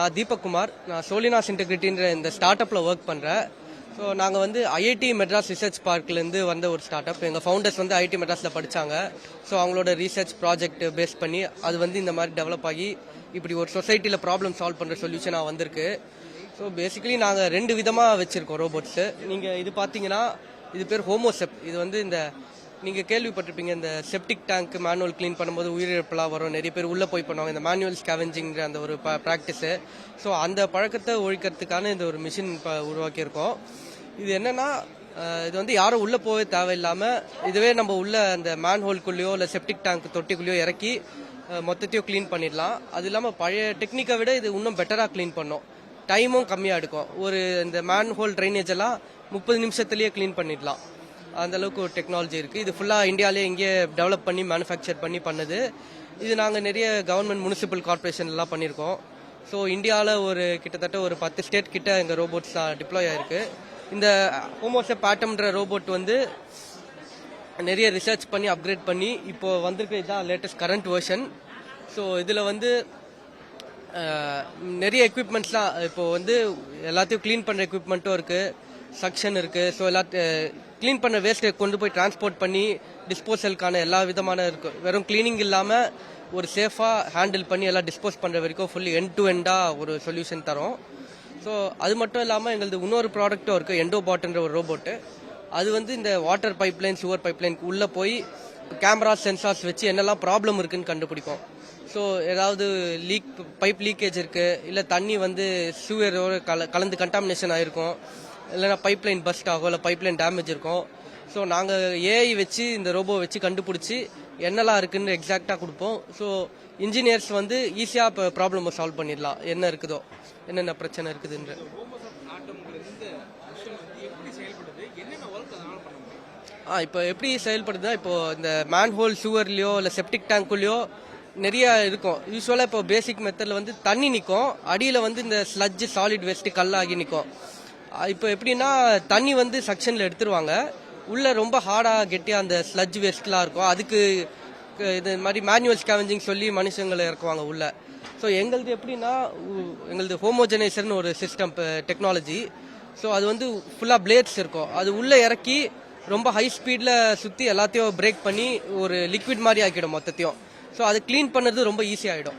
நான் தீபக் குமார். நான் சோலினாஸ் இன்டெகிரிட்டின்ற இந்த ஸ்டார்ட் அப்பில் ஒர்க் பண்ணுறேன். ஸோ நாங்கள் வந்து ஐஐடி மெட்ராஸ் ரிசர்ச் பார்க்லேருந்து வந்த ஒரு ஸ்டார்ட் அப். எங்கள் ஃபவுண்டர்ஸ் வந்து ஐஐடி மெட்ராஸில் படித்தாங்க. ஸோ அவங்களோட ரீசர்ச் ப்ராஜெக்ட் பேஸ் பண்ணி அது வந்து இந்த மாதிரி டெவலப் ஆகி இப்படி ஒரு சொசைட்டியில் ப்ராப்ளம் சால்வ் பண்ணுற சொல்யூஷனாக வந்திருக்கு. ஸோ பேசிக்கலி நாங்கள் 2 விதமாக வச்சுருக்கோம் ரோபோட்ஸு. நீங்கள் இது பார்த்தீங்கன்னா இது பேர் ஹோமோசெப். இது வந்து இந்த நீங்கள் கேள்விப்பட்டிருப்பீங்க, இந்த செப்டிக் டேங்க் மேனுவல் க்ளீன் பண்ணும்போது உயிரிழப்பெல்லாம் வரும், நிறைய பேர் உள்ளே போய் பண்ணுவாங்க, இந்த மேனுவல் ஸ்கேவெஞ்சிங்கிற அந்த ஒரு ப்ராக்டிஸு. ஸோ அந்த பழக்கத்தை ஒழிக்கிறதுக்கான இந்த ஒரு மிஷின் இப்போ உருவாக்கியிருக்கோம். இது என்னென்னா இது வந்து யாரும் உள்ளே போகவே தேவையில்லாமல் இதுவே நம்ம உள்ள அந்த மேன்ஹோல்குள்ளேயோ இல்லை செப்டிக் டேங்க் தொட்டிக்குள்ளேயோ இறக்கி மொத்தத்தையும் க்ளீன் பண்ணிடலாம். அது இல்லாமல் பழைய டெக்னிக்கை விட இது இன்னும் பெட்டராக க்ளீன் பண்ணோம். டைமும் கம்மியாக எடுக்கும். ஒரு இந்த மேன்ஹோல் ட்ரைனேஜ் எல்லாம் 30 நிமிஷத்துலேயே க்ளீன் பண்ணிடலாம். அந்த அளவுக்கு ஒரு டெக்னாலஜி இருக்குது. இது ஃபுல்லாக இந்தியாவிலே இங்கே டெவலப் பண்ணி மேனுஃபேக்சர் பண்ணது. இது நாங்கள் நிறைய கவர்மெண்ட் முனிசிபல் கார்பரேஷன்லாம் பண்ணியிருக்கோம். ஸோ இந்தியாவில் ஒரு கிட்டத்தட்ட ஒரு 10 ஸ்டேட் கிட்ட எங்கள் ரோபோட்ஸ் டிப்ளாய் ஆயிருக்கு. இந்த ஹோமோசெப் ஆட்டம்ன்ற ரோபோட் வந்து நிறைய ரிசர்ச் பண்ணி அப்கிரேட் பண்ணி இப்போ வந்திருக்க இதுதான் லேட்டஸ்ட் கரண்ட் வெர்ஷன். ஸோ இதில் வந்து நிறைய எக்யூப்மெண்ட்ஸ்லாம் இப்போ வந்து எல்லாத்தையும் க்ளீன் பண்ணுற எக்யூப்மெண்ட்டும் இருக்குது, சக்ஷன் இருக்குது. ஸோ க்ளீன் பண்ண வேஸ்ட்டை கொண்டு போய் டிரான்ஸ்போர்ட் பண்ணி டிஸ்போசலுக்கான எல்லா விதமான இருக்குது. வெறும் க்ளீனிங் இல்லாமல் ஒரு சேஃபாக ஹேண்டில் பண்ணி எல்லாம் டிஸ்போஸ் பண்ணுற வரைக்கும் ஃபுல்லி எண்ட் டு எண்டாக ஒரு சொல்யூஷன் தரோம். ஸோ அது மட்டும் இல்லாமல் எங்களது இன்னொரு ப்ராடக்ட்டும் இருக்குது, எண்டோபாட்ன்ற ஒரு ரோபோட்டு. அது வந்து இந்த வாட்டர் பைப்லைன் சுவர் பைப்லைனுக்கு உள்ளே போய் கேமரா சென்சார்ஸ் வச்சு என்னெல்லாம் ப்ராப்ளம் இருக்குன்னு கண்டுபிடிக்கும். ஸோ ஏதாவது பைப் லீக்கேஜ் இருக்குது, இல்லை தண்ணி வந்து சுவரோட கலந்து கண்டாமினேஷன் ஆகிருக்கும், இல்லைனா பைப்லைன் பஸ்ட் ஆகும், இல்லை பைப்லைன் டேமேஜ் இருக்கும். ஸோ நாங்கள் ஏஐ வச்சு இந்த ரோபோ வச்சு கண்டுபிடிச்சி என்னெல்லாம் இருக்குன்னு எக்ஸாக்டாக கொடுப்போம். ஸோ இன்ஜினியர்ஸ் வந்து ஈஸியாக இப்போ ப்ராப்ளமை சால்வ் பண்ணிடலாம், என்ன இருக்குதோ என்னென்ன பிரச்சனை இருக்குதுன்ற. இப்போ எப்படி செயல்படுதுன்னா, இப்போ இந்த மேன்ஹோல் சுவர்லையோ இல்லை செப்டிக் டேங்க்குள்ளேயோ நிறைய இருக்கும். யூஸ்வலாக இப்போ பேசிக் மெத்தடில் வந்து தண்ணி நிற்கும், அடியில் வந்து இந்த ஸ்லட்ஜ் சாலிட் வேஸ்ட்டு கல்லாகி நிற்கும். இப்போ எப்படின்னா தண்ணி வந்து சக்ஷனில் எடுத்துருவாங்க, உள்ளே ரொம்ப ஹார்டாக கெட்டியாக அந்த ஸ்லட்ஜ் வேஸ்ட்லாம் இருக்கும். அதுக்கு இது மாதிரி மேனுவல் ஸ்கேவெஞ்சிங் சொல்லி மனுஷங்களை இறக்குவாங்க உள்ள. ஸோ எங்களது எப்படின்னா எங்களது ஹோமோஜனைசர்னு ஒரு சிஸ்டம் டெக்னாலஜி. ஸோ அது வந்து ஃபுல்லாக பிளேட்ஸ் இருக்கும், அது உள்ளே இறக்கி ரொம்ப ஹை ஸ்பீடில் சுற்றி எல்லாத்தையும் பிரேக் பண்ணி ஒரு லிக்விட் மாதிரி ஆக்கிடும் மொத்தத்தையும். ஸோ அது க்ளீன் பண்ணுறது ரொம்ப ஈஸியாகிடும்.